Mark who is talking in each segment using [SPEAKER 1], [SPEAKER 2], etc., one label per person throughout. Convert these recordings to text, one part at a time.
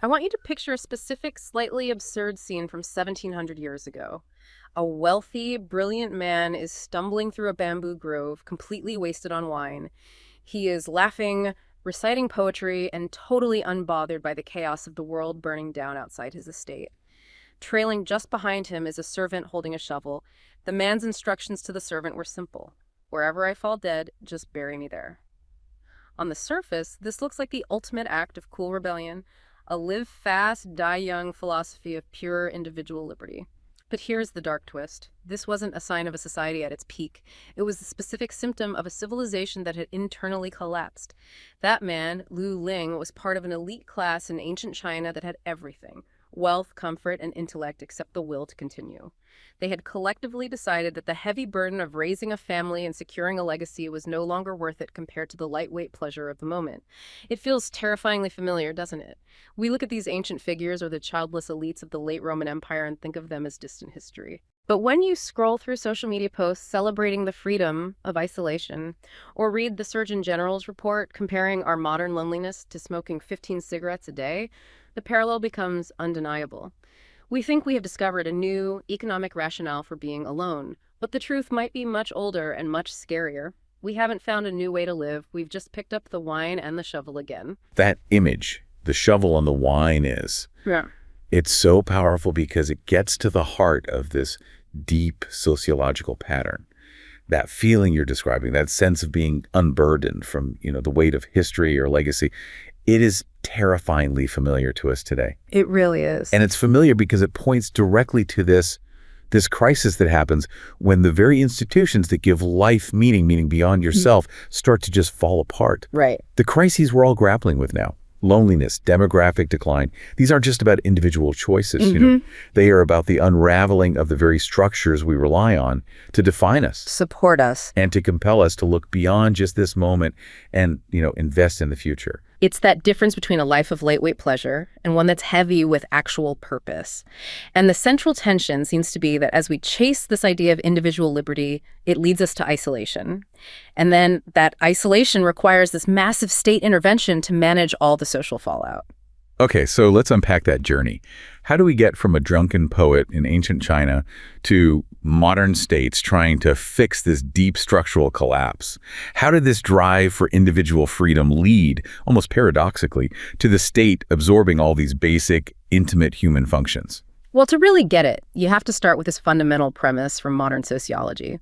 [SPEAKER 1] I want you to picture a specific, slightly absurd scene from 1700 years ago. A wealthy, brilliant man is stumbling through a bamboo grove, completely wasted on wine. He is laughing, reciting poetry, and totally unbothered by the chaos of the world burning down outside his estate. Trailing just behind him is a servant holding a shovel. The man's instructions to the servant were simple. Wherever I fall dead, just bury me there. On the surface, this looks like the ultimate act of cool rebellion, a live fast, die young philosophy of pure individual liberty. But here's the dark twist. This wasn't a sign of a society at its peak. It was the specific symptom of a civilization that had internally collapsed. That man, Lu Ling, was part of an elite class in ancient China that had everything: wealth, comfort, and intellect, except the will to continue. They had collectively decided that the heavy burden of raising a family and securing a legacy was no longer worth it compared to the lightweight pleasure of the moment. It feels terrifyingly familiar, doesn't it? We look at these ancient figures or the childless elites of the late Roman Empire and think of them as distant history. But when you scroll through social media posts celebrating the freedom of isolation, or read the Surgeon General's report comparing our modern loneliness to smoking 15 cigarettes a day, the parallel becomes undeniable. We think we have discovered a new economic rationale for being alone, but the truth might be much older and much scarier. We haven't found a new way to live. We've just picked up the wine and the shovel again.
[SPEAKER 2] That image, the shovel and the wine it's so powerful because it gets to the heart of this deep sociological pattern. That feeling you're describing, that sense of being unburdened from, the weight of history or legacy, it is terrifyingly familiar to us today.
[SPEAKER 1] It really is.
[SPEAKER 2] And it's familiar because it points directly to this crisis that happens when the very institutions that give life meaning beyond yourself, start to just fall apart.
[SPEAKER 1] Right.
[SPEAKER 2] The crises we're all grappling with now, loneliness, demographic decline, these aren't just about individual choices. They are about the unraveling of the very structures we rely on to define us,
[SPEAKER 1] Support us.
[SPEAKER 2] and to compel us to look beyond just this moment and, invest in the future.
[SPEAKER 1] It's that difference between a life of lightweight pleasure and one that's heavy with actual purpose. And the central tension seems to be that as we chase this idea of individual liberty, it leads us to isolation. And then that isolation requires this massive state intervention to manage all the social fallout.
[SPEAKER 2] Okay, so let's unpack that journey. How do we get from a drunken poet in ancient China to modern states trying to fix this deep structural collapse? How did this drive for individual freedom lead, almost paradoxically, to the state absorbing all these basic, intimate human functions?
[SPEAKER 1] Well, to really get it, you have to start with this fundamental premise from modern sociology.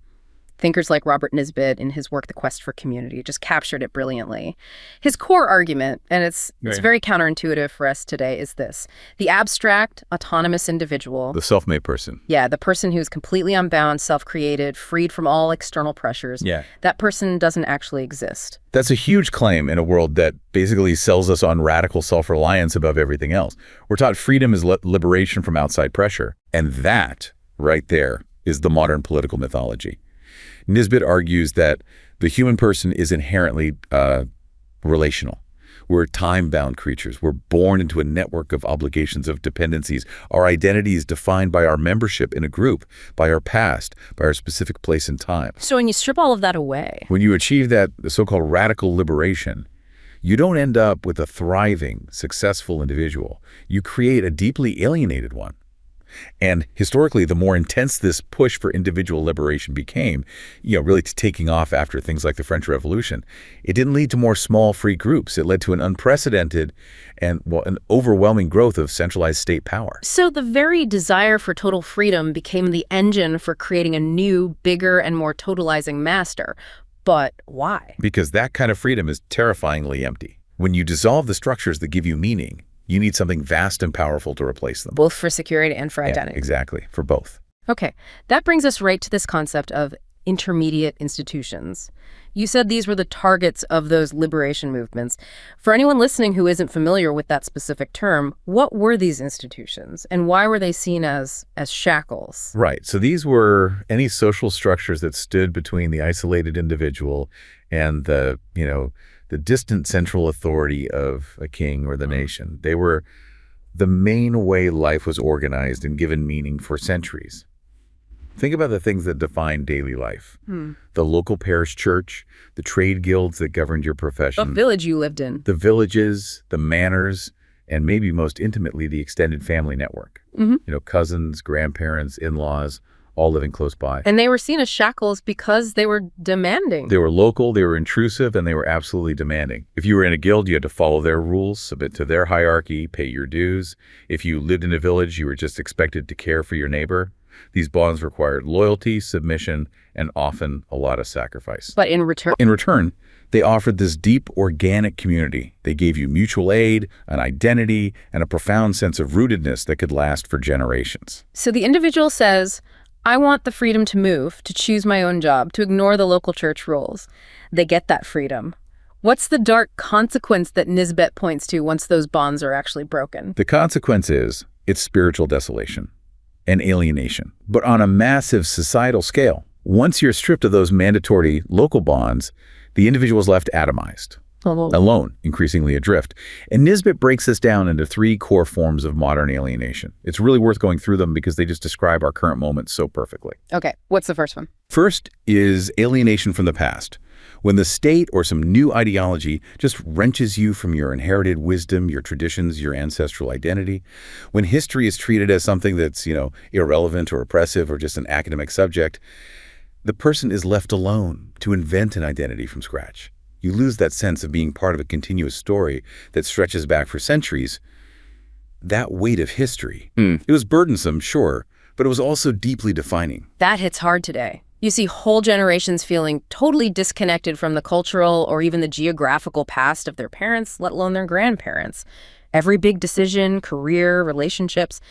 [SPEAKER 1] Thinkers like Robert Nisbet, in his work The Quest for Community, just captured it brilliantly. His core argument, and it's very counterintuitive for us today, is this: the abstract, autonomous individual,
[SPEAKER 2] The self-made person.
[SPEAKER 1] the person who's completely unbound, self-created, freed from all external pressures, that person doesn't actually exist.
[SPEAKER 2] That's a huge claim in a world that basically sells us on radical self-reliance above everything else. We're taught freedom is liberation from outside pressure. And that, right there, is the modern political mythology. Nisbet argues that the human person is inherently relational. We're time-bound creatures. We're born into a network of obligations, of dependencies. Our identity is defined by our membership in a group, by our past, by our specific place and time.
[SPEAKER 1] So when you strip all of that away,
[SPEAKER 2] when you achieve that so-called radical liberation, you don't end up with a thriving, successful individual. You create a deeply alienated one. And historically, the more intense this push for individual liberation became, really taking off after things like the French Revolution, it didn't lead to more small free groups. It led to an unprecedented and an overwhelming growth of centralized state power.
[SPEAKER 1] So the very desire for total freedom became the engine for creating a new, bigger, and more totalizing master. But why?
[SPEAKER 2] Because that kind of freedom is terrifyingly empty. When you dissolve the structures that give you meaning, you need something vast and powerful to replace them.
[SPEAKER 1] Both for security and for identity.
[SPEAKER 2] Exactly, for both.
[SPEAKER 1] Okay, that brings us right to this concept of intermediate institutions. You said these were the targets of those liberation movements. For anyone listening who isn't familiar with that specific term, what were these institutions and why were they seen as shackles?
[SPEAKER 2] Right, so these were any social structures that stood between the isolated individual and the distant central authority of a king or the nation. They were the main way life was organized and given meaning for centuries. Think about the things that define daily life. The local parish church, the trade guilds that governed your profession.
[SPEAKER 1] The village you lived in.
[SPEAKER 2] The villages, the manors, and maybe most intimately the extended family network. Cousins, grandparents, in-laws, all living close by.
[SPEAKER 1] And they were seen as shackles because they were demanding.
[SPEAKER 2] They were local, they were intrusive, and they were absolutely demanding. If you were in a guild, you had to follow their rules, submit to their hierarchy, pay your dues. If you lived in a village, you were just expected to care for your neighbor. These bonds required loyalty, submission, and often a lot of sacrifice.
[SPEAKER 1] But in return?
[SPEAKER 2] In return, they offered this deep, organic community. They gave you mutual aid, an identity, and a profound sense of rootedness that could last for generations.
[SPEAKER 1] So the individual says, I want the freedom to move, to choose my own job, to ignore the local church rules. They get that freedom. What's the dark consequence that Nisbet points to once those bonds are actually broken?
[SPEAKER 2] The consequence is it's spiritual desolation and alienation, but on a massive societal scale. Once you're stripped of those mandatory local bonds, the individual is left atomized, alone, increasingly adrift. And Nisbet breaks this down into 3 core forms of modern alienation. It's really worth going through them because they just describe our current moment so perfectly.
[SPEAKER 1] Okay, what's the first one?
[SPEAKER 2] First is alienation from the past, when the state or some new ideology just wrenches you from your inherited wisdom, your traditions, your ancestral identity. When history is treated as something that's, irrelevant or oppressive or just an academic subject, the person is left alone to invent an identity from scratch. You lose that sense of being part of a continuous story that stretches back for centuries. That weight of history. It was burdensome, sure, but it was also deeply defining.
[SPEAKER 1] That hits hard today. You see whole generations feeling totally disconnected from the cultural or even the geographical past of their parents, let alone their grandparents. Every big decision, career, relationships,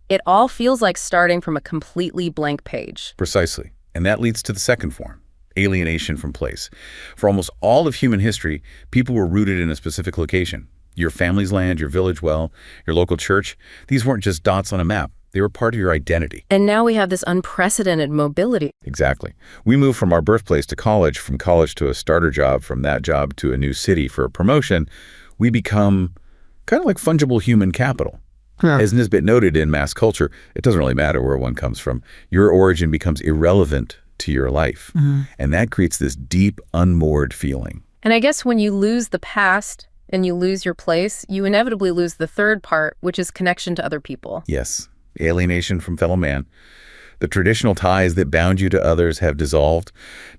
[SPEAKER 1] it all feels like starting from a completely blank page.
[SPEAKER 2] Precisely. And that leads to the second form, alienation from place. For almost all of human history, people were rooted in a specific location. Your family's land, your village well, your local church. These weren't just dots on a map. They were part of your identity.
[SPEAKER 1] And now we have this unprecedented mobility.
[SPEAKER 2] Exactly. We move from our birthplace to college, from college to a starter job, from that job to a new city for a promotion. We become kind of like fungible human capital. As Nisbet noted in Mass Culture, it doesn't really matter where one comes from. Your origin becomes irrelevant to your life. And that creates this deep, unmoored feeling.
[SPEAKER 1] And I guess when you lose the past and you lose your place, you inevitably lose the third part, which is connection to other people.
[SPEAKER 2] Yes, alienation from fellow man. The traditional ties that bound you to others have dissolved.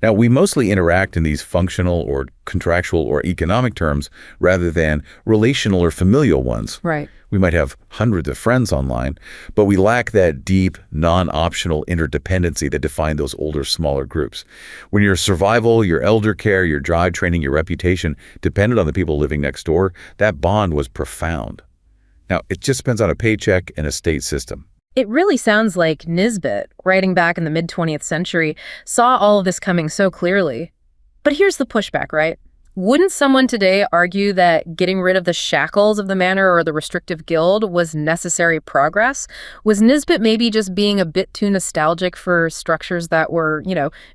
[SPEAKER 2] Now, we mostly interact in these functional or contractual or economic terms rather than relational or familial ones.
[SPEAKER 1] Right.
[SPEAKER 2] We might have hundreds of friends online, but we lack that deep, non-optional interdependency that defined those older, smaller groups. When your survival, your elder care, your job training, your reputation depended on the people living next door, that bond was profound. Now, it just depends on a paycheck and a state system.
[SPEAKER 1] It really sounds like Nisbet, writing back in the mid-20th century, saw all of this coming so clearly. But here's the pushback, right? Wouldn't someone today argue that getting rid of the shackles of the manor or the restrictive guild was necessary progress? Was Nisbet maybe just being a bit too nostalgic for structures that were,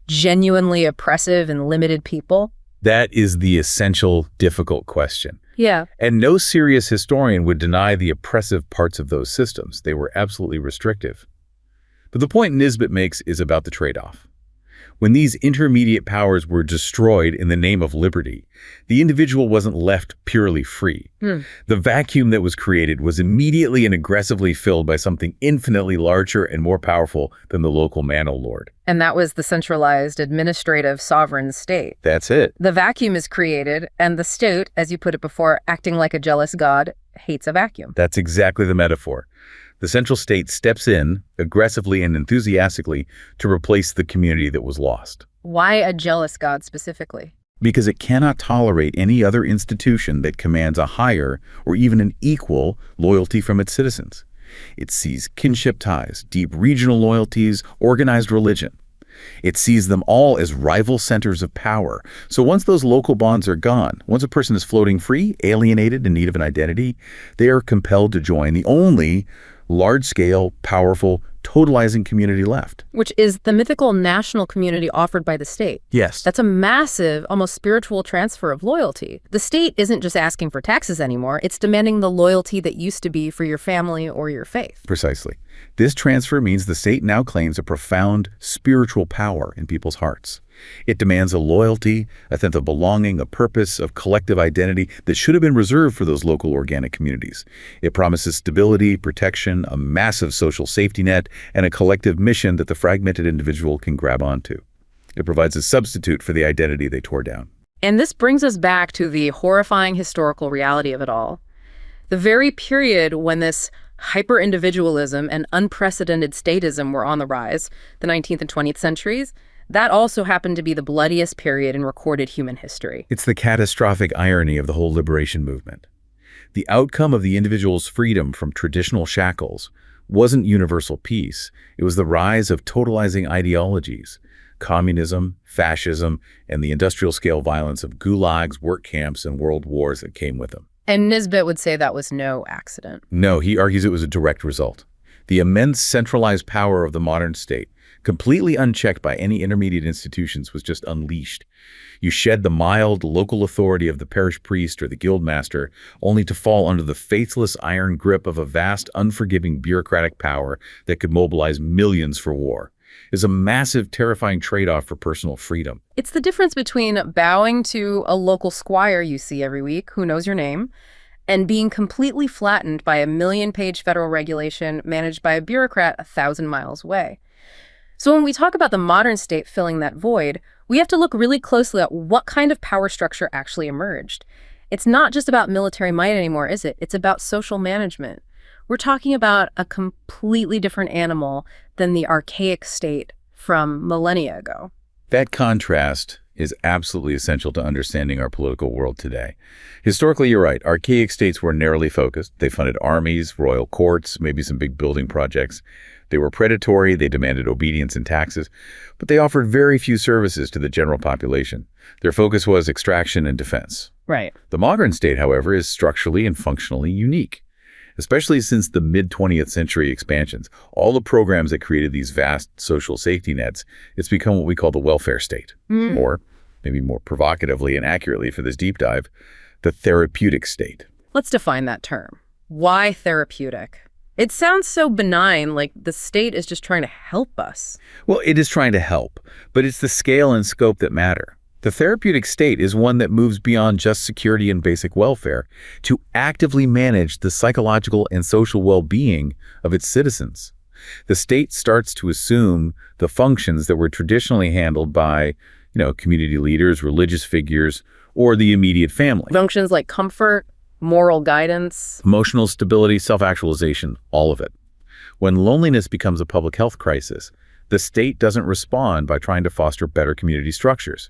[SPEAKER 1] genuinely oppressive and limited people?
[SPEAKER 2] That is the essential, difficult question.
[SPEAKER 1] Yeah.
[SPEAKER 2] And no serious historian would deny the oppressive parts of those systems. They were absolutely restrictive. But the point Nisbet makes is about the trade-off. When these intermediate powers were destroyed in the name of liberty, the individual wasn't left purely free. The vacuum that was created was immediately and aggressively filled by something infinitely larger and more powerful than the local manor lord.
[SPEAKER 1] And that was the centralized, administrative, sovereign state.
[SPEAKER 2] That's it.
[SPEAKER 1] The vacuum is created, and the state, as you put it before, acting like a jealous god, hates a vacuum.
[SPEAKER 2] That's exactly the metaphor. The central state steps in, aggressively and enthusiastically, to replace the community that was lost.
[SPEAKER 1] Why a jealous god specifically?
[SPEAKER 2] Because it cannot tolerate any other institution that commands a higher or even an equal loyalty from its citizens. It sees kinship ties, deep regional loyalties, organized religion. It sees them all as rival centers of power. So once those local bonds are gone, once a person is floating free, alienated, in need of an identity, they are compelled to join the only large-scale, powerful, totalizing community left.
[SPEAKER 1] Which is the mythical national community offered by the state.
[SPEAKER 2] Yes.
[SPEAKER 1] That's a massive, almost spiritual transfer of loyalty. The state isn't just asking for taxes anymore. It's demanding the loyalty that used to be for your family or your faith.
[SPEAKER 2] Precisely. This transfer means the state now claims a profound spiritual power in people's hearts. It demands a loyalty, a sense of belonging, a purpose, of collective identity that should have been reserved for those local organic communities. It promises stability, protection, a massive social safety net, and a collective mission that the fragmented individual can grab onto. It provides a substitute for the identity they tore down.
[SPEAKER 1] And this brings us back to the horrifying historical reality of it all. The very period when this hyper-individualism and unprecedented statism were on the rise, the 19th and 20th centuries, that also happened to be the bloodiest period in recorded human history.
[SPEAKER 2] It's the catastrophic irony of the whole liberation movement. The outcome of the individual's freedom from traditional shackles wasn't universal peace. It was the rise of totalizing ideologies, communism, fascism, and the industrial-scale violence of gulags, work camps, and world wars that came with them.
[SPEAKER 1] And Nisbet would say that was no accident.
[SPEAKER 2] No, he argues it was a direct result. The immense centralized power of the modern state, completely unchecked by any intermediate institutions, was just unleashed. You shed the mild, local authority of the parish priest or the guildmaster, only to fall under the faithless iron grip of a vast, unforgiving bureaucratic power that could mobilize millions for war. Is a massive, terrifying trade-off for personal freedom.
[SPEAKER 1] It's the difference between bowing to a local squire you see every week, who knows your name, and being completely flattened by a million-page federal regulation managed by a bureaucrat 1,000 miles away. So when we talk about the modern state filling that void, we have to look really closely at what kind of power structure actually emerged. It's not just about military might anymore, is it? It's about social management. We're talking about a completely different animal than the archaic state from millennia ago.
[SPEAKER 2] That contrast is absolutely essential to understanding our political world today. Historically, you're right, archaic states were narrowly focused. They funded armies, royal courts, maybe some big building projects. They were predatory, they demanded obedience and taxes, but they offered very few services to the general population. Their focus was extraction and defense.
[SPEAKER 1] Right.
[SPEAKER 2] The modern state, however, is structurally and functionally unique. Especially since the mid-20th century expansions, all the programs that created these vast social safety nets, it's become what we call the welfare state. Or, maybe more provocatively and accurately for this deep dive, the therapeutic state.
[SPEAKER 1] Let's define that term. Why therapeutic? It sounds so benign, like the state is just trying to help us.
[SPEAKER 2] Well, it is trying to help, but it's the scale and scope that matter. The therapeutic state is one that moves beyond just security and basic welfare to actively manage the psychological and social well-being of its citizens. The state starts to assume the functions that were traditionally handled by, community leaders, religious figures, or the immediate family.
[SPEAKER 1] Functions like comfort, moral guidance,
[SPEAKER 2] emotional stability, self-actualization, all of it. When loneliness becomes a public health crisis, the state doesn't respond by trying to foster better community structures.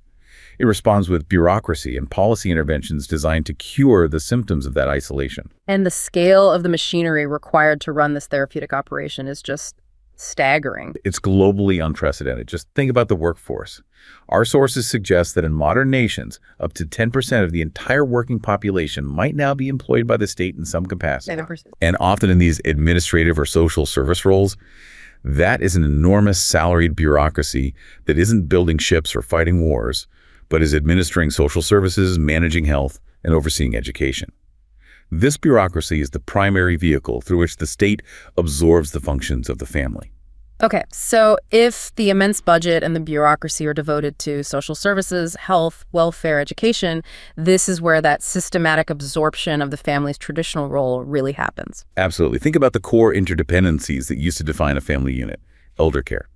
[SPEAKER 2] It responds with bureaucracy and policy interventions designed to cure the symptoms of that isolation.
[SPEAKER 1] And the scale of the machinery required to run this therapeutic operation is just staggering.
[SPEAKER 2] It's globally unprecedented. Just think about the workforce. Our sources suggest that in modern nations, up to 10% of the entire working population might now be employed by the state in some capacity.
[SPEAKER 1] 7%.
[SPEAKER 2] And often in these administrative or social service roles, that is an enormous salaried bureaucracy that isn't building ships or fighting wars, but is administering social services, managing health, and overseeing education. This bureaucracy is the primary vehicle through which the state absorbs the functions of the family.
[SPEAKER 1] Okay, so if the immense budget and the bureaucracy are devoted to social services, health, welfare, education, this is where that systematic absorption of the family's traditional role really happens.
[SPEAKER 2] Absolutely. Think about the core interdependencies that used to define a family unit. Elder care.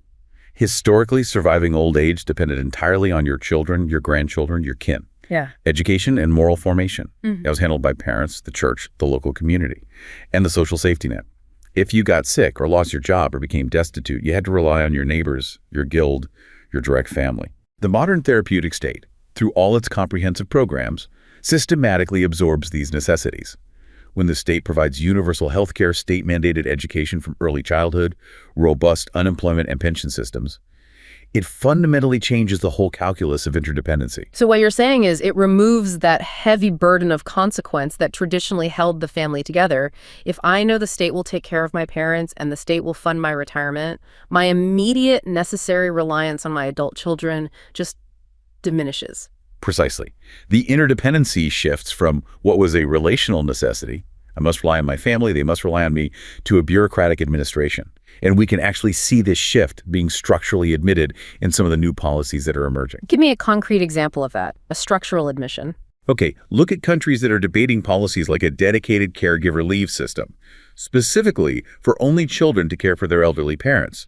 [SPEAKER 2] Historically, surviving old age depended entirely on your children, your grandchildren, your kin.
[SPEAKER 1] Yeah.
[SPEAKER 2] Education and moral formation. That was handled by parents, the church, the local community, and the social safety net. If you got sick or lost your job or became destitute, you had to rely on your neighbors, your guild, your direct family. The modern therapeutic state, through all its comprehensive programs, systematically absorbs these necessities. When the state provides universal health care, state-mandated education from early childhood, robust unemployment and pension systems, it fundamentally changes the whole calculus of interdependency.
[SPEAKER 1] So what you're saying is it removes that heavy burden of consequence that traditionally held the family together. If I know the state will take care of my parents and the state will fund my retirement, my immediate necessary reliance on my adult children just diminishes.
[SPEAKER 2] Precisely. The interdependency shifts from what was a relational necessity, I must rely on my family, they must rely on me, to a bureaucratic administration. And we can actually see this shift being structurally admitted in some of the new policies that are emerging.
[SPEAKER 1] Give me a concrete example of that, a structural admission.
[SPEAKER 2] Okay, look at countries that are debating policies like a dedicated caregiver leave system, specifically for only children to care for their elderly parents.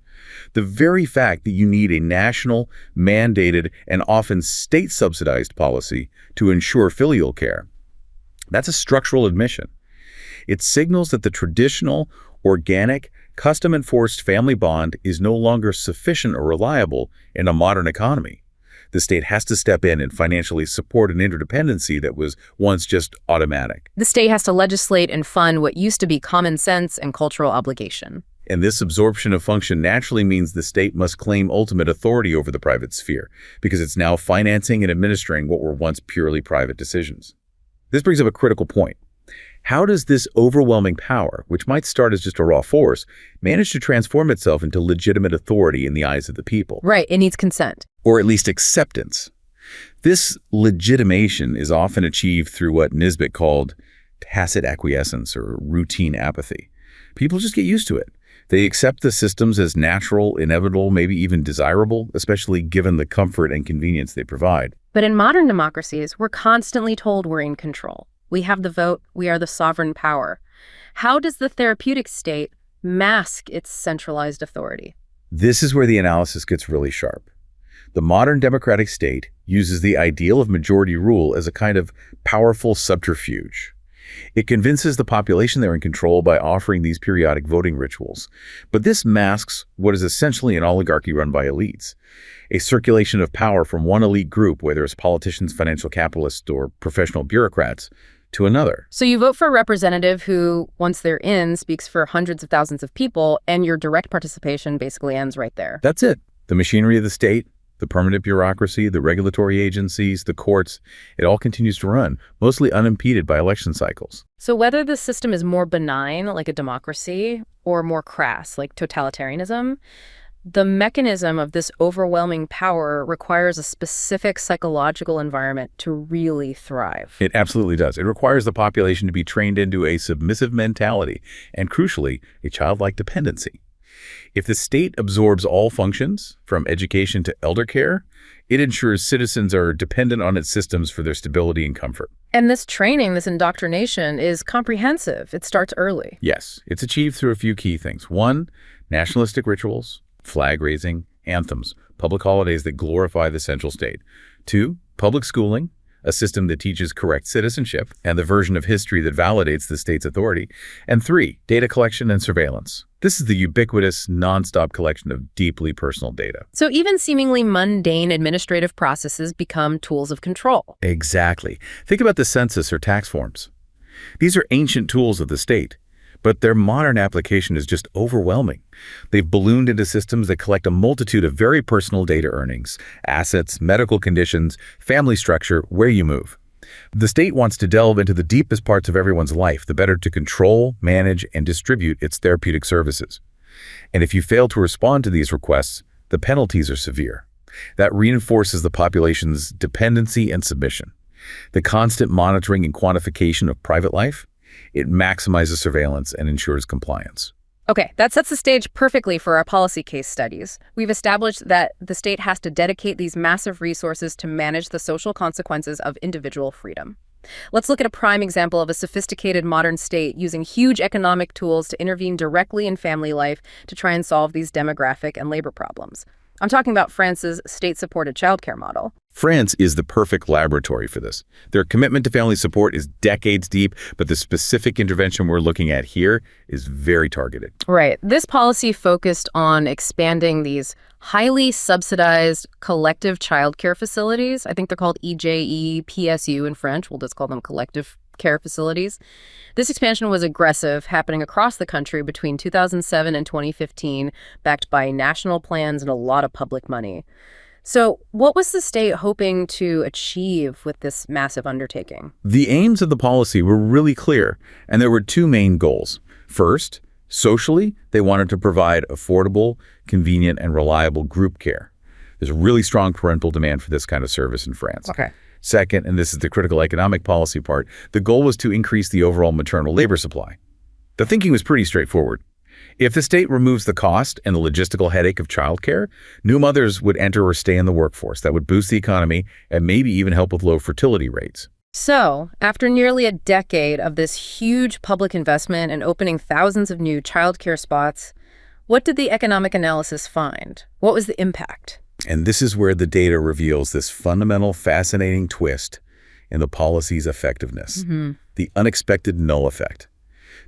[SPEAKER 2] The very fact that you need a national, mandated, and often state-subsidized policy to ensure filial care, that's a structural admission. It signals that the traditional, organic, custom-enforced family bond is no longer sufficient or reliable in a modern economy. The state has to step in and financially support an interdependency that was once just automatic.
[SPEAKER 1] The state has to legislate and fund what used to be common sense and cultural obligation.
[SPEAKER 2] And this absorption of function naturally means the state must claim ultimate authority over the private sphere, because it's now financing and administering what were once purely private decisions. This brings up a critical point. How does this overwhelming power, which might start as just a raw force, manage to transform itself into legitimate authority in the eyes of the people?
[SPEAKER 1] Right, it needs consent.
[SPEAKER 2] Or at least acceptance. This legitimation is often achieved through what Nisbet called tacit acquiescence or routine apathy. People just get used to it. They accept the systems as natural, inevitable, maybe even desirable, especially given the comfort and convenience they provide.
[SPEAKER 1] But in modern democracies, we're constantly told we're in control. We have the vote, we are the sovereign power. How does the therapeutic state mask its centralized authority?
[SPEAKER 2] This is where the analysis gets really sharp. The modern democratic state uses the ideal of majority rule as a kind of powerful subterfuge. It convinces the population they're in control by offering these periodic voting rituals. But this masks what is essentially an oligarchy run by elites, a circulation of power from one elite group, whether it's politicians, financial capitalists, or professional bureaucrats, to another.
[SPEAKER 1] So you vote for a representative who, once they're in, speaks for hundreds of thousands of people, and your direct participation basically ends right there.
[SPEAKER 2] That's it. The machinery of the state, the permanent bureaucracy, the regulatory agencies, the courts, it all continues to run, mostly unimpeded by election cycles.
[SPEAKER 1] So whether the system is more benign, like a democracy, or more crass, like totalitarianism, the mechanism of this overwhelming power requires a specific psychological environment to really thrive.
[SPEAKER 2] It absolutely does. It requires the population to be trained into a submissive mentality and, crucially, a childlike dependency. If the state absorbs all functions, from education to elder care, it ensures citizens are dependent on its systems for their stability and comfort.
[SPEAKER 1] And this training, this indoctrination, is comprehensive. It starts early.
[SPEAKER 2] Yes, it's achieved through a few key things. One, nationalistic rituals, flag-raising, anthems, public holidays that glorify the central state. Two, public schooling, a system that teaches correct citizenship and the version of history that validates the state's authority. And three, data collection and surveillance. This is the ubiquitous, nonstop collection of deeply personal data.
[SPEAKER 1] So even seemingly mundane administrative processes become tools of control.
[SPEAKER 2] Exactly. Think about the census or tax forms. These are ancient tools of the state, but their modern application is just overwhelming. They've ballooned into systems that collect a multitude of very personal data: earnings, assets, medical conditions, family structure, where you move. The state wants to delve into the deepest parts of everyone's life, the better to control, manage, and distribute its therapeutic services. And if you fail to respond to these requests, the penalties are severe. That reinforces the population's dependency and submission. The constant monitoring and quantification of private life, it maximizes surveillance and ensures compliance.
[SPEAKER 1] Okay, that sets the stage perfectly for our policy case studies. We've established that the state has to dedicate these massive resources to manage the social consequences of individual freedom. Let's look at a prime example of a sophisticated modern state using huge economic tools to intervene directly in family life to try and solve these demographic and labor problems. I'm talking about France's state-supported childcare model.
[SPEAKER 2] France is the perfect laboratory for this. Their commitment to family support is decades deep, but the specific intervention we're looking at here is very targeted.
[SPEAKER 1] Right. This policy focused on expanding these highly subsidized collective childcare facilities. I think they're called EJEPSU in French. We'll just call them collective care facilities. This expansion was aggressive, happening across the country between 2007 and 2015, backed by national plans and a lot of public money. So what was the state hoping to achieve with this massive undertaking?
[SPEAKER 2] The aims of the policy were really clear, and there were two main goals. First, socially, they wanted to provide affordable, convenient, and reliable group care. There's a really strong parental demand for this kind of service in France.
[SPEAKER 1] Okay.
[SPEAKER 2] Second, and this is the critical economic policy part, the goal was to increase the overall maternal labor supply. The thinking was pretty straightforward. If the state removes the cost and the logistical headache of childcare, new mothers would enter or stay in the workforce. That would boost the economy and maybe even help with low fertility rates.
[SPEAKER 1] So, after nearly a decade of this huge public investment and opening thousands of new childcare spots, what did the economic analysis find? What was the impact?
[SPEAKER 2] And this is where the data reveals this fundamental, fascinating twist in the policy's effectiveness, the unexpected null effect.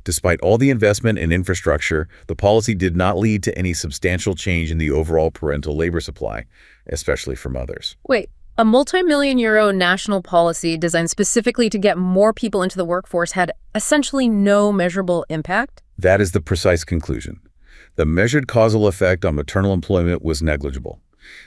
[SPEAKER 2] Despite all the investment in infrastructure, the policy did not lead to any substantial change in the overall parental labor supply, especially for mothers.
[SPEAKER 1] Wait, a multi-million-euro national policy designed specifically to get more people into the workforce had essentially no measurable impact?
[SPEAKER 2] That is the precise conclusion. The measured causal effect on maternal employment was negligible.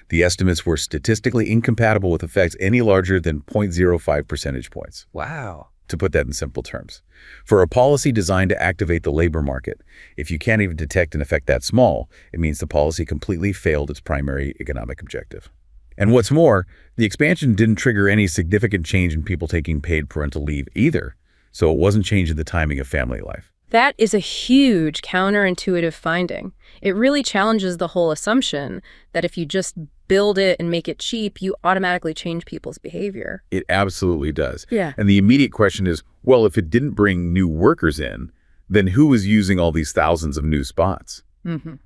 [SPEAKER 2] The estimates were statistically incompatible with effects any larger than 0.05 percentage points.
[SPEAKER 1] Wow.
[SPEAKER 2] To put that in simple terms. For a policy designed to activate the labor market, if you can't even detect an effect that small, it means the policy completely failed its primary economic objective. And what's more, the expansion didn't trigger any significant change in people taking paid parental leave either, so it wasn't changing the timing of family life.
[SPEAKER 1] That is a huge counterintuitive finding. It really challenges the whole assumption that if you just build it and make it cheap, you automatically change people's behavior.
[SPEAKER 2] It absolutely does.
[SPEAKER 1] Yeah.
[SPEAKER 2] And the immediate question is, well, if it didn't bring new workers in, then who is using all these thousands of new spots? And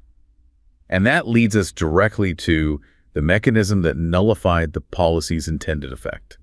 [SPEAKER 2] that leads us directly to the mechanism that nullified the policy's intended effect.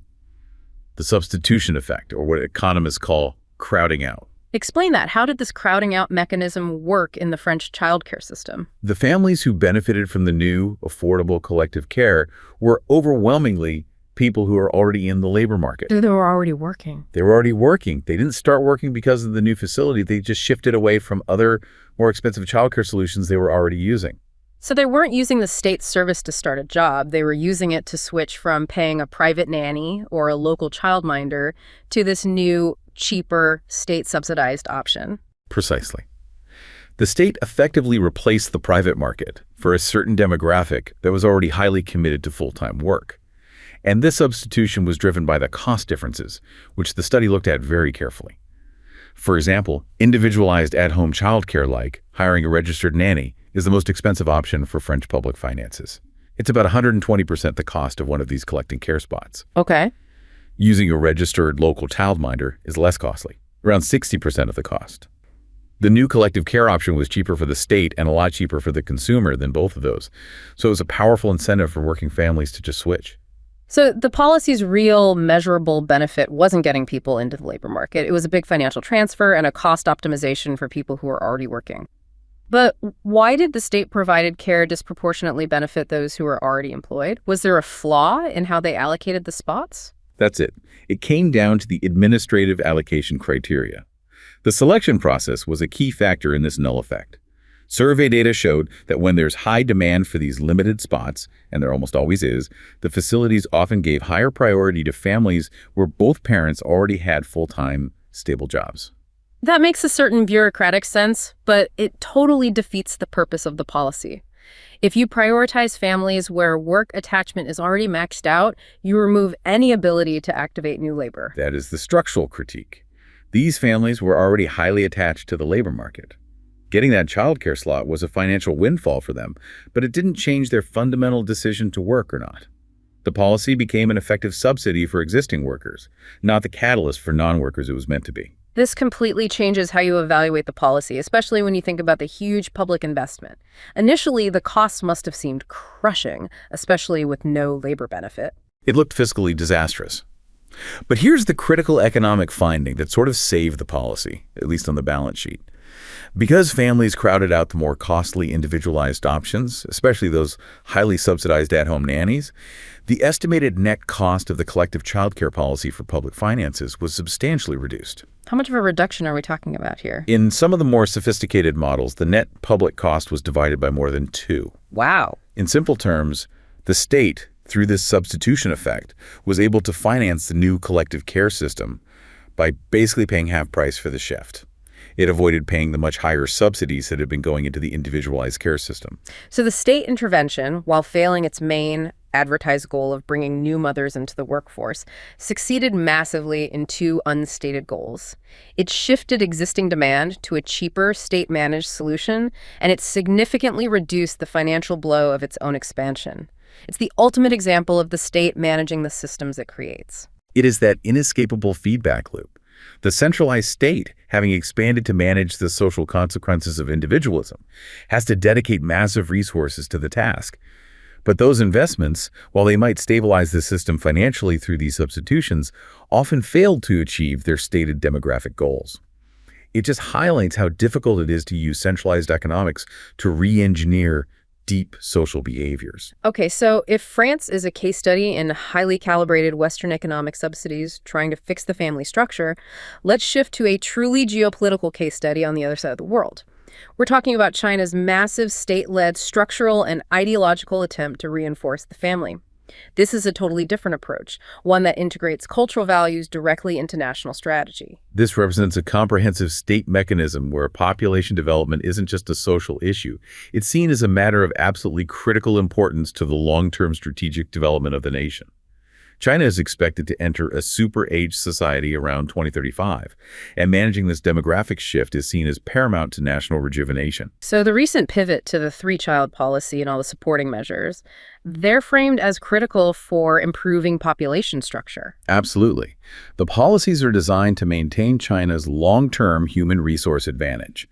[SPEAKER 2] The substitution effect, or what economists call crowding out.
[SPEAKER 1] Explain that. How did this crowding out mechanism work in the French childcare system?
[SPEAKER 2] The families who benefited from the new, affordable collective care were overwhelmingly people who are already in the labor market.
[SPEAKER 1] They were already working.
[SPEAKER 2] They were already working. They didn't start working because of the new facility. They just shifted away from other more expensive childcare solutions they were already using.
[SPEAKER 1] So they weren't using the state service to start a job. They were using it to switch from paying a private nanny or a local childminder to this new, cheaper, state-subsidized option.
[SPEAKER 2] Precisely. The state effectively replaced the private market for a certain demographic that was already highly committed to full-time work. And this substitution was driven by the cost differences, which the study looked at very carefully. For example, individualized at-home childcare, like hiring a registered nanny, is the most expensive option for French public finances. It's about 120% the cost of one of these collecting care spots.
[SPEAKER 1] Okay.
[SPEAKER 2] Using a registered local childminder is less costly, around 60% of the cost. The new collective care option was cheaper for the state and a lot cheaper for the consumer than both of those. So it was a powerful incentive for working families to just switch.
[SPEAKER 1] So the policy's real measurable benefit wasn't getting people into the labor market. It was a big financial transfer and a cost optimization for people who were already working. But why did the state-provided care disproportionately benefit those who were already employed? Was there a flaw in how they allocated the spots?
[SPEAKER 2] That's it. It came down to the administrative allocation criteria. The selection process was a key factor in this null effect. Survey data showed that when there's high demand for these limited spots, and there almost always is, the facilities often gave higher priority to families where both parents already had full-time, stable jobs.
[SPEAKER 1] That makes a certain bureaucratic sense, but it totally defeats the purpose of the policy. If you prioritize families where work attachment is already maxed out, you remove any ability to activate new labor.
[SPEAKER 2] That is the structural critique. These families were already highly attached to the labor market. Getting that childcare slot was a financial windfall for them, but it didn't change their fundamental decision to work or not. The policy became an effective subsidy for existing workers, not the catalyst for non-workers it was meant to be.
[SPEAKER 1] This completely changes how you evaluate the policy, especially when you think about the huge public investment. Initially, the costs must have seemed crushing, especially with no labor benefit.
[SPEAKER 2] It looked fiscally disastrous. But here's the critical economic finding that sort of saved the policy, at least on the balance sheet. Because families crowded out the more costly individualized options, especially those highly subsidized at-home nannies, the estimated net cost of the collective childcare policy for public finances was substantially reduced.
[SPEAKER 1] How much of a reduction are we talking about here?
[SPEAKER 2] In some of the more sophisticated models, the net public cost was divided by more than 2.
[SPEAKER 1] Wow.
[SPEAKER 2] In simple terms, the state, through this substitution effect, was able to finance the new collective care system by basically paying half price for the shift. It avoided paying the much higher subsidies that had been going into the individualized care system.
[SPEAKER 1] So the state intervention, while failing its main advertised goal of bringing new mothers into the workforce, succeeded massively in two unstated goals. It shifted existing demand to a cheaper, state-managed solution, and it significantly reduced the financial blow of its own expansion. It's the ultimate example of the state managing the systems it creates.
[SPEAKER 2] It is that inescapable feedback loop. The centralized state, having expanded to manage the social consequences of individualism, has to dedicate massive resources to the task. But those investments, while they might stabilize the system financially through these substitutions, often fail to achieve their stated demographic goals. It just highlights how difficult it is to use centralized economics to re-engineer deep social behaviors.
[SPEAKER 1] Okay, so if France is a case study in highly calibrated Western economic subsidies trying to fix the family structure, let's shift to a truly geopolitical case study on the other side of the world. We're talking about China's massive state-led structural and ideological attempt to reinforce the family. This is a totally different approach, one that integrates cultural values directly into national strategy.
[SPEAKER 2] This represents a comprehensive state mechanism where population development isn't just a social issue. It's seen as a matter of absolutely critical importance to the long-term strategic development of the nation. China is expected to enter a super-aged society around 2035, and managing this demographic shift is seen as paramount to national rejuvenation.
[SPEAKER 1] So the recent pivot to the three-child policy and all the supporting measures, they're framed as critical for improving population structure.
[SPEAKER 2] Absolutely. The policies are designed to maintain China's long-term human resource advantage,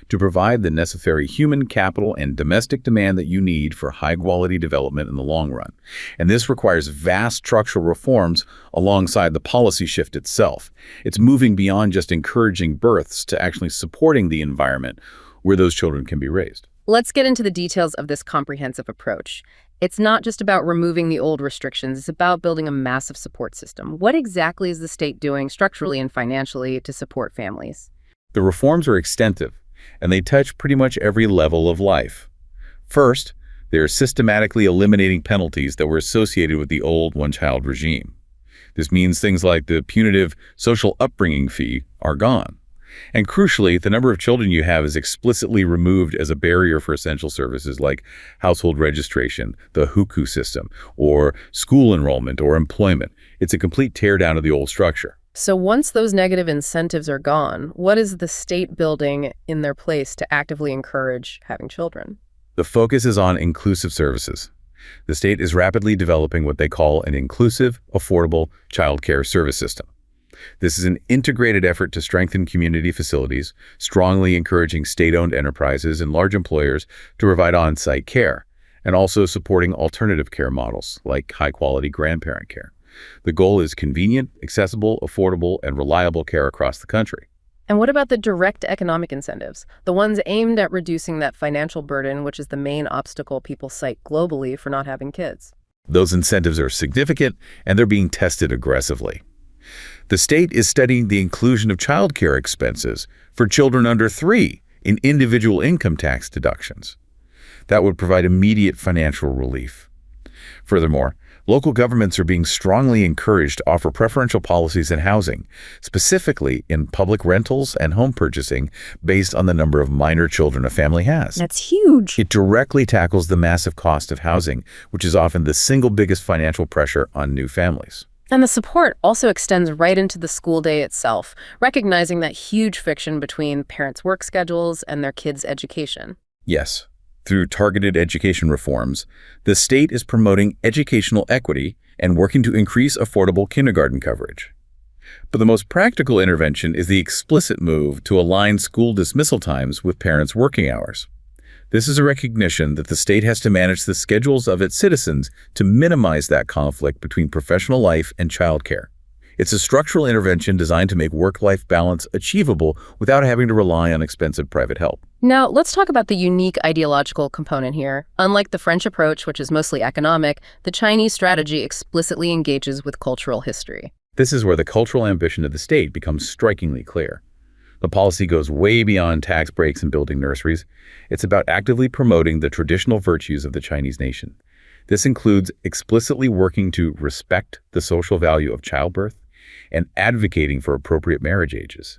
[SPEAKER 2] to provide the necessary human capital and domestic demand that you need for high-quality development in the long run. And this requires vast structural reforms alongside the policy shift itself. It's moving beyond just encouraging births to actually supporting the environment where those children can be raised.
[SPEAKER 1] Let's get into the details of this comprehensive approach. It's not just about removing the old restrictions, it's about building a massive support system. What exactly is the state doing structurally and financially to support families?
[SPEAKER 2] The reforms are extensive, and they touch pretty much every level of life. First, they're systematically eliminating penalties that were associated with the old one-child regime. This means things like the punitive social upbringing fee are gone. And crucially, the number of children you have is explicitly removed as a barrier for essential services like household registration, the hukou system, or school enrollment or employment. It's a complete teardown of the old structure.
[SPEAKER 1] So once those negative incentives are gone, what is the state building in their place to actively encourage having children?
[SPEAKER 2] The focus is on inclusive services. The state is rapidly developing what they call an inclusive, affordable childcare service system. This is an integrated effort to strengthen community facilities, strongly encouraging state-owned enterprises and large employers to provide on-site care, and also supporting alternative care models like high-quality grandparent care. The goal is convenient, accessible, affordable, and reliable care across the country.
[SPEAKER 1] And what about the direct economic incentives, the ones aimed at reducing that financial burden, which is the main obstacle people cite globally for not having kids?
[SPEAKER 2] Those incentives are significant, and they're being tested aggressively. The state is studying the inclusion of childcare expenses for children under 3 in individual income tax deductions. That would provide immediate financial relief. Furthermore, local governments are being strongly encouraged to offer preferential policies in housing, specifically in public rentals and home purchasing based on the number of minor children a family has.
[SPEAKER 1] That's huge.
[SPEAKER 2] It directly tackles the massive cost of housing, which is often the single biggest financial pressure on new families.
[SPEAKER 1] And the support also extends right into the school day itself, recognizing that huge friction between parents' work schedules and their kids' education.
[SPEAKER 2] Yes, through targeted education reforms, the state is promoting educational equity and working to increase affordable kindergarten coverage. But the most practical intervention is the explicit move to align school dismissal times with parents' working hours. This is a recognition that the state has to manage the schedules of its citizens to minimize that conflict between professional life and childcare. It's a structural intervention designed to make work-life balance achievable without having to rely on expensive private help.
[SPEAKER 1] Now, let's talk about the unique ideological component here. Unlike the French approach, which is mostly economic, the Chinese strategy explicitly engages with cultural history.
[SPEAKER 2] This is where the cultural ambition of the state becomes strikingly clear. The policy goes way beyond tax breaks and building nurseries. It's about actively promoting the traditional virtues of the Chinese nation. This includes explicitly working to respect the social value of childbirth and advocating for appropriate marriage ages.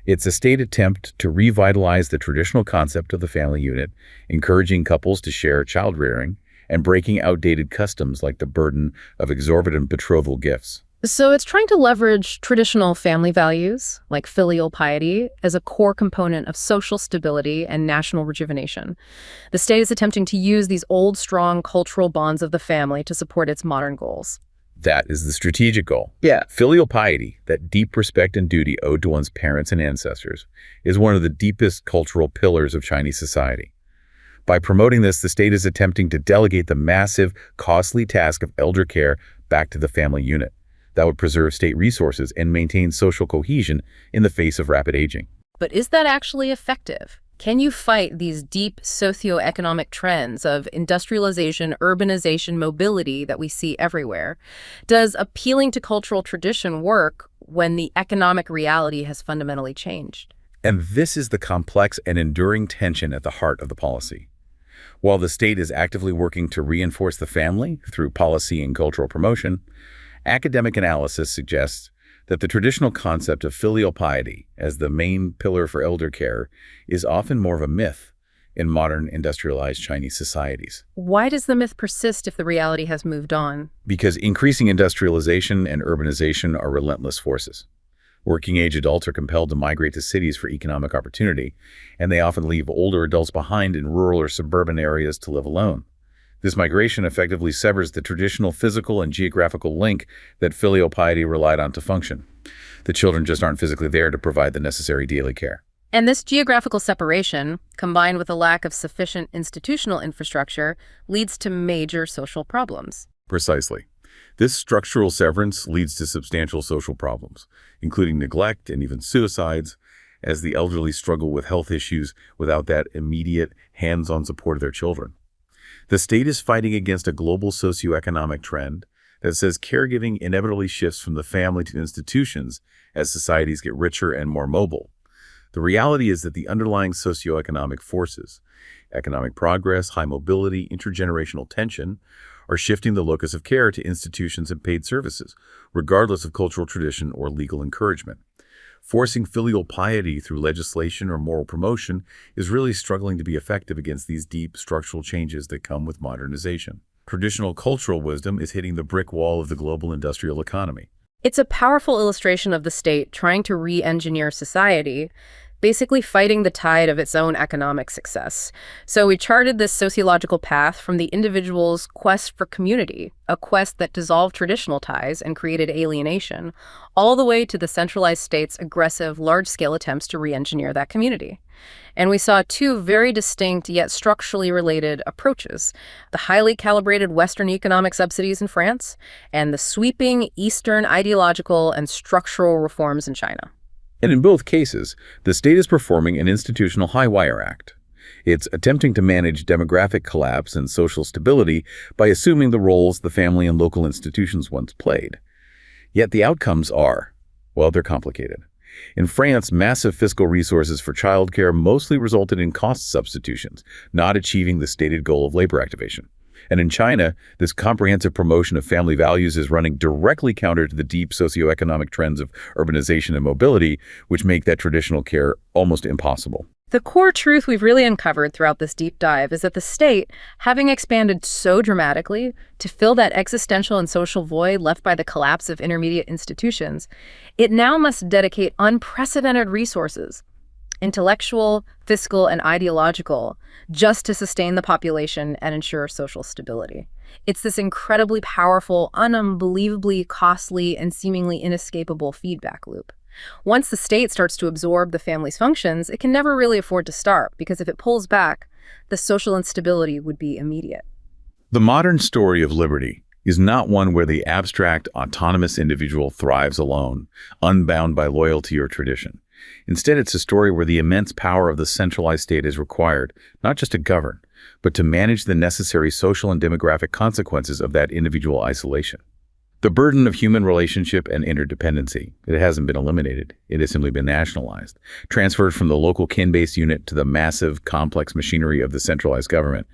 [SPEAKER 2] It's a state attempt to revitalize the traditional concept of the family unit, encouraging couples to share child rearing and breaking outdated customs like the burden of exorbitant betrothal gifts.
[SPEAKER 1] So it's trying to leverage traditional family values, like filial piety, as a core component of social stability and national rejuvenation. The state is attempting to use these old, strong cultural bonds of the family to support its modern goals.
[SPEAKER 2] That is the strategic goal.
[SPEAKER 1] Yeah.
[SPEAKER 2] Filial piety, that deep respect and duty owed to one's parents and ancestors, is one of the deepest cultural pillars of Chinese society. By promoting this, the state is attempting to delegate the massive, costly task of elder care back to the family unit. That would preserve state resources and maintain social cohesion in the face of rapid aging.
[SPEAKER 1] But is that actually effective? Can you fight these deep socioeconomic trends of industrialization, urbanization, mobility that we see everywhere? Does appealing to cultural tradition work when the economic reality has fundamentally changed?
[SPEAKER 2] And this is the complex and enduring tension at the heart of the policy. While the state is actively working to reinforce the family through policy and cultural promotion, academic analysis suggests that the traditional concept of filial piety as the main pillar for elder care is often more of a myth in modern industrialized Chinese societies.
[SPEAKER 1] Why does the myth persist if the reality has moved on?
[SPEAKER 2] Because increasing industrialization and urbanization are relentless forces. Working-age adults are compelled to migrate to cities for economic opportunity, and they often leave older adults behind in rural or suburban areas to live alone. This migration effectively severs the traditional physical and geographical link that filial piety relied on to function. The children just aren't physically there to provide the necessary daily care.
[SPEAKER 1] And this geographical separation, combined with a lack of sufficient institutional infrastructure, leads to major social problems.
[SPEAKER 2] Precisely. This structural severance leads to substantial social problems, including neglect and even suicides, as the elderly struggle with health issues without that immediate, hands-on support of their children. The state is fighting against a global socioeconomic trend that says caregiving inevitably shifts from the family to institutions as societies get richer and more mobile. The reality is that the underlying socioeconomic forces, economic progress, high mobility, intergenerational tension, are shifting the locus of care to institutions and paid services, regardless of cultural tradition or legal encouragement. Forcing filial piety through legislation or moral promotion is really struggling to be effective against these deep structural changes that come with modernization. Traditional cultural wisdom is hitting the brick wall of the global industrial economy.
[SPEAKER 1] It's a powerful illustration of the state trying to re-engineer society, basically fighting the tide of its own economic success. So we charted this sociological path from the individual's quest for community, a quest that dissolved traditional ties and created alienation, all the way to the centralized state's aggressive, large-scale attempts to re-engineer that community. And we saw two very distinct yet structurally related approaches: the highly calibrated Western economic subsidies in France and the sweeping Eastern ideological and structural reforms in China.
[SPEAKER 2] And in both cases, the state is performing an institutional high-wire act. It's attempting to manage demographic collapse and social stability by assuming the roles the family and local institutions once played. Yet the outcomes are, well, they're complicated. In France, massive fiscal resources for childcare mostly resulted in cost substitutions, not achieving the stated goal of labor activation. And in China, this comprehensive promotion of family values is running directly counter to the deep socioeconomic trends of urbanization and mobility, which make that traditional care almost impossible.
[SPEAKER 1] The core truth we've really uncovered throughout this deep dive is that the state, having expanded so dramatically to fill that existential and social void left by the collapse of intermediate institutions, it now must dedicate unprecedented resources, intellectual, fiscal, and ideological, just to sustain the population and ensure social stability. It's this incredibly powerful, unbelievably costly, and seemingly inescapable feedback loop. Once the state starts to absorb the family's functions, it can never really afford to start, because if it pulls back, the social instability would be immediate.
[SPEAKER 2] The modern story of liberty is not one where the abstract, autonomous individual thrives alone, unbound by loyalty or tradition. Instead, it's a story where the immense power of the centralized state is required, not just to govern, but to manage the necessary social and demographic consequences of that individual isolation. The burden of human relationship and interdependency, it hasn't been eliminated. It has simply been nationalized, transferred from the local kin-based unit to the massive, complex machinery of the centralized government.